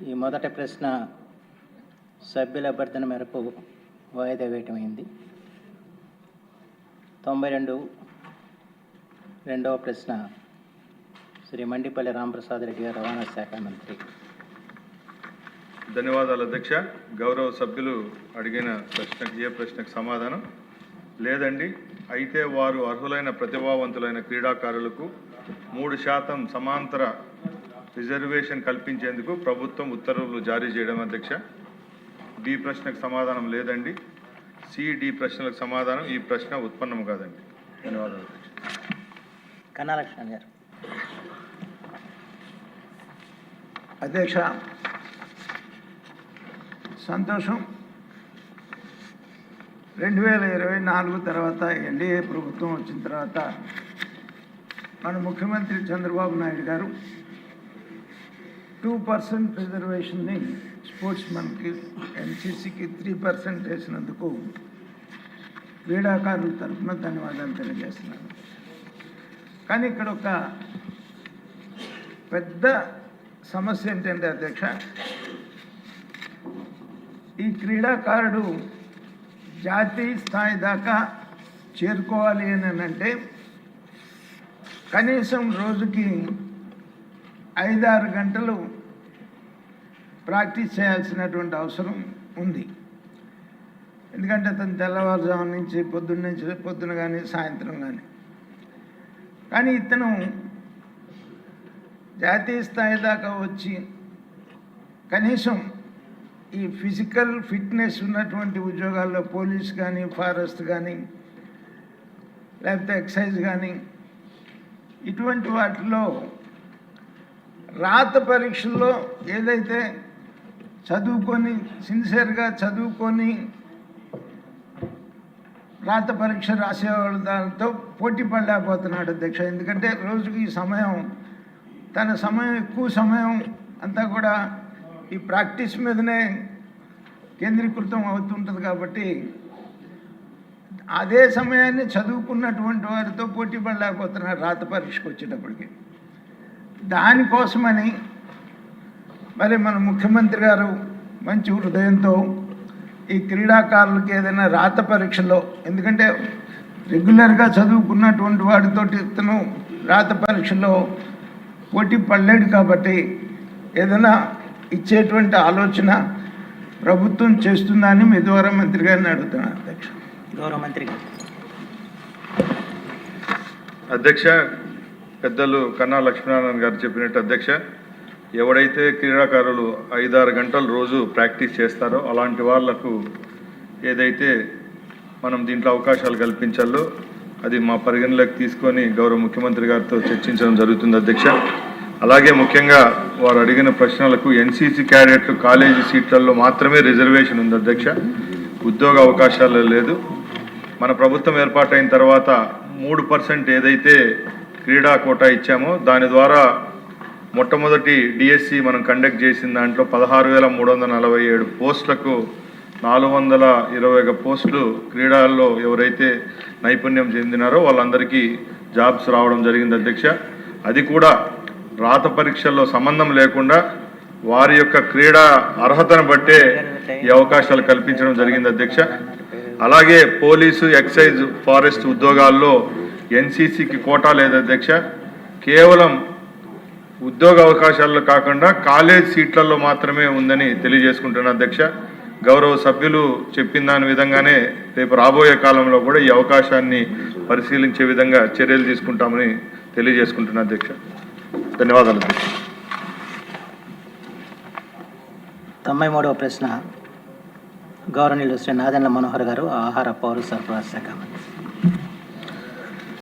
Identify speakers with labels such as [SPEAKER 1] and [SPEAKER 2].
[SPEAKER 1] ఈ మొదటి ప్రశ్న సభ్యుల అభ్యర్థన మేరకు వాయిదా వేయటమైంది. 92 రెండవ ప్రశ్న శ్రీ మండిపల్లి రామప్రసాద్ రెడ్డి గారు, రవాణా శాఖ మంత్రి.
[SPEAKER 2] ధన్యవాదాలు అధ్యక్ష. గౌరవ సభ్యులు అడిగిన ప్రశ్నకు ఏ ప్రశ్నకు సమాధానం లేదండి. అయితే వారు అర్హులైన ప్రతిభావంతులైన క్రీడాకారులకు 3% సమాంతర రిజర్వేషన్ కల్పించేందుకు ప్రభుత్వం ఉత్తర్వులు జారీ చేయడం అధ్యక్ష. బి ప్రశ్నకు సమాధానం లేదండి. డి ప్రశ్నలకు సమాధానం ఈ ప్రశ్న ఉత్పన్నం కాదండి. ధన్యవాదాలు అధ్యక్ష.
[SPEAKER 1] కన్నాలక్ష్మణ్ గారు.
[SPEAKER 3] అధ్యక్ష, సంతోషం. 2024 తర్వాత ఎన్డీఏ ప్రభుత్వం వచ్చిన తర్వాత మన ముఖ్యమంత్రి చంద్రబాబు నాయుడు గారు 2% రిజర్వేషన్ని స్పోర్ట్స్ మన్కి, ఎన్సీసీకి 3% వేసినందుకు క్రీడాకారుల తరఫున ధన్యవాదాలు తెలియజేస్తున్నాను. కానీ ఇక్కడ ఒక పెద్ద సమస్య ఏంటంటే అధ్యక్ష, ఈ క్రీడాకారుడు జాతీయ స్థాయి దాకా చేరుకోవాలి అని అంటే కనీసం రోజుకి 5-6 గంటలు ప్రాక్టీస్ చేయాల్సినటువంటి అవసరం ఉంది. ఎందుకంటే అతను తెల్లవారుజాము నుంచి పొద్దున కానీ సాయంత్రం కానీ ఇతను జాతీయ స్థాయి దాకా వచ్చి కనీసం ఈ ఫిజికల్ ఫిట్నెస్ ఉన్నటువంటి ఉద్యోగాల్లో పోలీస్ కానీ, ఫారెస్ట్ కానీ, లేకపోతే ఎక్సైజ్ కానీ, ఇటువంటి వాటిలో రాత పరీక్షల్లో ఏదైతే చదువుకొని సిన్సియర్గా చదువుకొని రాత పరీక్ష రాసేవాళ్ళు దానితో పోటీ పడలేకపోతున్నాడు అధ్యక్ష. ఎందుకంటే రోజుకి తన సమయం ఎక్కువ సమయం అంతా కూడా ఈ ప్రాక్టీస్ మీదనే కేంద్రీకృతం అవుతుంటుంది. కాబట్టి అదే సమయాన్ని చదువుకున్నటువంటి వారితో పోటీ పడలేకపోతున్నారు రాత పరీక్షకు వచ్చేటప్పటికి. దానికోసమని మరి మన ముఖ్యమంత్రి గారు మంచి హృదయంతో ఈ క్రీడాకారులకి ఏదైనా రాత పరీక్షలో, ఎందుకంటే రెగ్యులర్గా చదువుకున్నటువంటి వాడితో ఇతను రాత పరీక్షలో పోటీ పడలేడు కాబట్టి ఏదైనా ఇచ్చేటువంటి ఆలోచన ప్రభుత్వం చేస్తుందని మీ ద్వారా మంత్రి గారిని అడుగుతున్నాను అధ్యక్ష.
[SPEAKER 1] గౌరవ మంత్రి గారు.
[SPEAKER 2] అధ్యక్ష, పెద్దలు కన్నా లక్ష్మీనారాయణ గారు చెప్పినట్టు అధ్యక్ష, ఎవడైతే క్రీడాకారులు 5-6 గంటలు రోజు ప్రాక్టీస్ చేస్తారో అలాంటి వాళ్లకు ఏదైతే మనం దీంట్లో అవకాశాలు కల్పించాలో అది మా పరిగణలోకి తీసుకొని గౌరవ ముఖ్యమంత్రి గారితో చర్చించడం జరుగుతుంది అధ్యక్ష. అలాగే ముఖ్యంగా వారు అడిగిన ప్రశ్నలకు ఎన్సీసీ క్యాడెట్లు కాలేజీ సీట్లలో మాత్రమే రిజర్వేషన్ ఉంది అధ్యక్ష. ఉద్యోగ అవకాశాలు లేదు. మన ప్రభుత్వం ఏర్పాటైన తర్వాత 3% ఏదైతే క్రీడా కోటా ఇచ్చామో దాని ద్వారా మొట్టమొదటి డిఎస్సి మనం కండక్ట్ చేసిన దాంట్లో 16,347 పోస్టులకు 421 పోస్టులు క్రీడల్లో ఎవరైతే నైపుణ్యం చెందినారో వాళ్ళందరికీ జాబ్స్ రావడం జరిగింది అధ్యక్ష. అది కూడా రాత పరీక్షల్లో సంబంధం లేకుండా వారి యొక్క క్రీడా అర్హతను బట్టే ఈ అవకాశాలు కల్పించడం జరిగింది అధ్యక్ష. అలాగే పోలీసు, ఎక్సైజ్, ఫారెస్ట్ ఉద్యోగాల్లో ఎన్సీసీకి కోటా లేదు అధ్యక్ష. కేవలం ఉద్యోగ అవకాశాల్లో కాకుండా కాలేజ్ సీట్లలో మాత్రమే ఉందని తెలియజేసుకుంటున్నాను అధ్యక్ష. గౌరవ సభ్యులు చెప్పిన దాని విధంగానే రేపు రాబోయే కాలంలో కూడా ఈ అవకాశాన్ని పరిశీలించే విధంగా చర్యలు తీసుకుంటామని తెలియజేసుకుంటున్నాను అధ్యక్ష. ధన్యవాదాలు అధ్యక్ష.
[SPEAKER 1] 93వ ప్రశ్న గౌరవనీయులు శ్రీ నాదెండ్ల మనోహర్ గారు, ఆహార పౌర సరఫరా శాఖ మంత్రి.